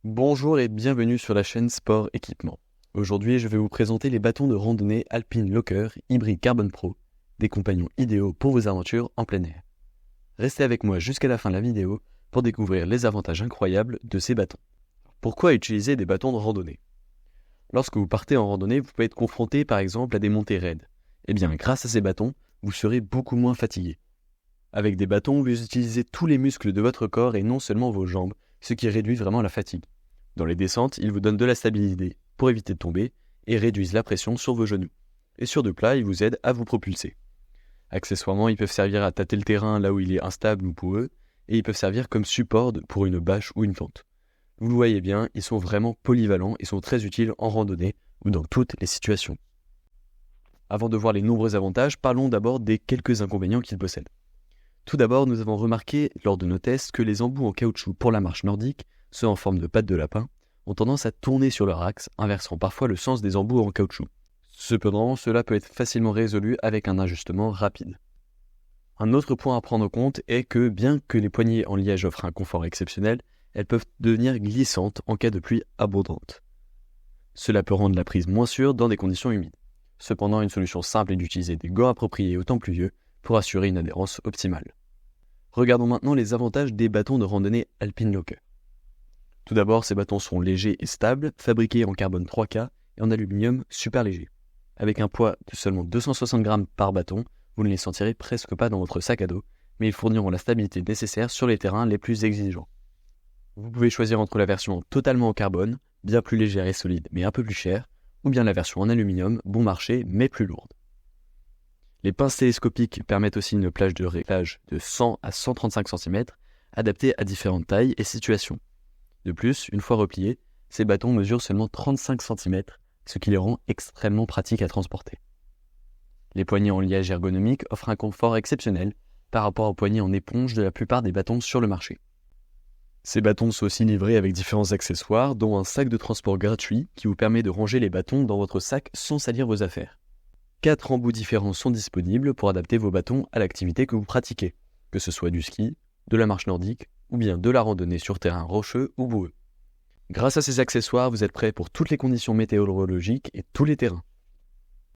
Bonjour et bienvenue sur la chaîne Sport Équipement. Aujourd'hui, je vais vous présenter les bâtons de randonnée Alpine Locker Hybrid Carbon Pro, des compagnons idéaux pour vos aventures en plein air. Restez avec moi jusqu'à la fin de la vidéo pour découvrir les avantages incroyables de ces bâtons. Pourquoi utiliser des bâtons de randonnée? Lorsque vous partez en randonnée, vous pouvez être confronté par exemple à des montées raides. Eh bien, grâce à ces bâtons, vous serez beaucoup moins fatigué. Avec des bâtons, vous utilisez tous les muscles de votre corps et non seulement vos jambes, ce qui réduit vraiment la fatigue. Dans les descentes, ils vous donnent de la stabilité pour éviter de tomber et réduisent la pression sur vos genoux. Et sur de plat, ils vous aident à vous propulser. Accessoirement, ils peuvent servir à tâter le terrain là où il est instable ou boueux, et ils peuvent servir comme support pour une bâche ou une tente. Vous le voyez bien, ils sont vraiment polyvalents et sont très utiles en randonnée ou dans toutes les situations. Avant de voir les nombreux avantages, parlons d'abord des quelques inconvénients qu'ils possèdent. Tout d'abord, nous avons remarqué lors de nos tests que les embouts en caoutchouc pour la marche nordique, ceux en forme de pattes de lapin, ont tendance à tourner sur leur axe, inversant parfois le sens des embouts en caoutchouc. Cependant, cela peut être facilement résolu avec un ajustement rapide. Un autre point à prendre en compte est que, bien que les poignées en liège offrent un confort exceptionnel, elles peuvent devenir glissantes en cas de pluie abondante. Cela peut rendre la prise moins sûre dans des conditions humides. Cependant, une solution simple est d'utiliser des gants appropriés au temps pluvieux pour assurer une adhérence optimale. Regardons maintenant les avantages des bâtons de randonnée Alpine Locker. Tout d'abord, ces bâtons sont légers et stables, fabriqués en carbone 3K et en aluminium super léger. Avec un poids de seulement 260 grammes par bâton, vous ne les sentirez presque pas dans votre sac à dos, mais ils fourniront la stabilité nécessaire sur les terrains les plus exigeants. Vous pouvez choisir entre la version totalement en carbone, bien plus légère et solide mais un peu plus chère, ou bien la version en aluminium, bon marché mais plus lourde. Les pinces télescopiques permettent aussi une plage de réglage de 100 à 135 cm, adaptée à différentes tailles et situations. De plus, une fois repliés, ces bâtons mesurent seulement 35 cm, ce qui les rend extrêmement pratiques à transporter. Les poignées en liège ergonomique offrent un confort exceptionnel par rapport aux poignées en éponge de la plupart des bâtons sur le marché. Ces bâtons sont aussi livrés avec différents accessoires, dont un sac de transport gratuit qui vous permet de ranger les bâtons dans votre sac sans salir vos affaires. 4 embouts différents sont disponibles pour adapter vos bâtons à l'activité que vous pratiquez, que ce soit du ski, de la marche nordique ou bien de la randonnée sur terrain rocheux ou boueux. Grâce à ces accessoires, vous êtes prêt pour toutes les conditions météorologiques et tous les terrains.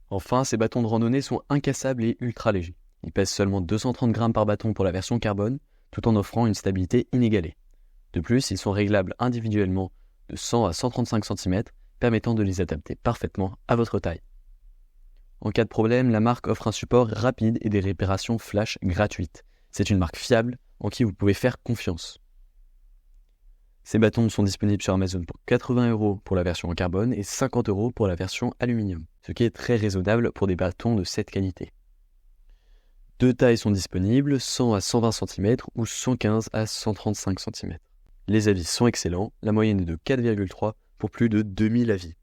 Enfin, ces bâtons de randonnée sont incassables et ultra légers. Ils pèsent seulement 230 grammes par bâton pour la version carbone, tout en offrant une stabilité inégalée. De plus, ils sont réglables individuellement de 100 à 135 cm, permettant de les adapter parfaitement à votre taille. En cas de problème, la marque offre un support rapide et des réparations flash gratuites. C'est une marque fiable en qui vous pouvez faire confiance. Ces bâtons sont disponibles sur Amazon pour 80 € pour la version en carbone et 50 € pour la version aluminium, ce qui est très raisonnable pour des bâtons de cette qualité. Deux tailles sont disponibles, 100 à 120 cm ou 115 à 135 cm. Les avis sont excellents, la moyenne est de 4,3 pour plus de 2000 avis.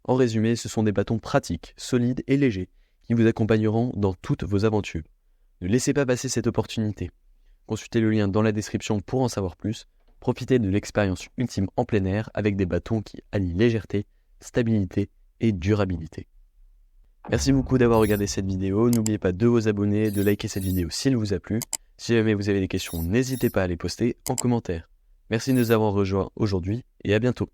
En résumé, ce sont des bâtons pratiques, solides et légers qui vous accompagneront dans toutes vos aventures. Ne laissez pas passer cette opportunité. Consultez le lien dans la description pour en savoir plus. Profitez de l'expérience ultime en plein air avec des bâtons qui allient légèreté, stabilité et durabilité. Merci beaucoup d'avoir regardé cette vidéo. N'oubliez pas de vous abonner et de liker cette vidéo s'il vous a plu. Si jamais vous avez des questions, n'hésitez pas à les poster en commentaire. Merci de nous avoir rejoints aujourd'hui et à bientôt.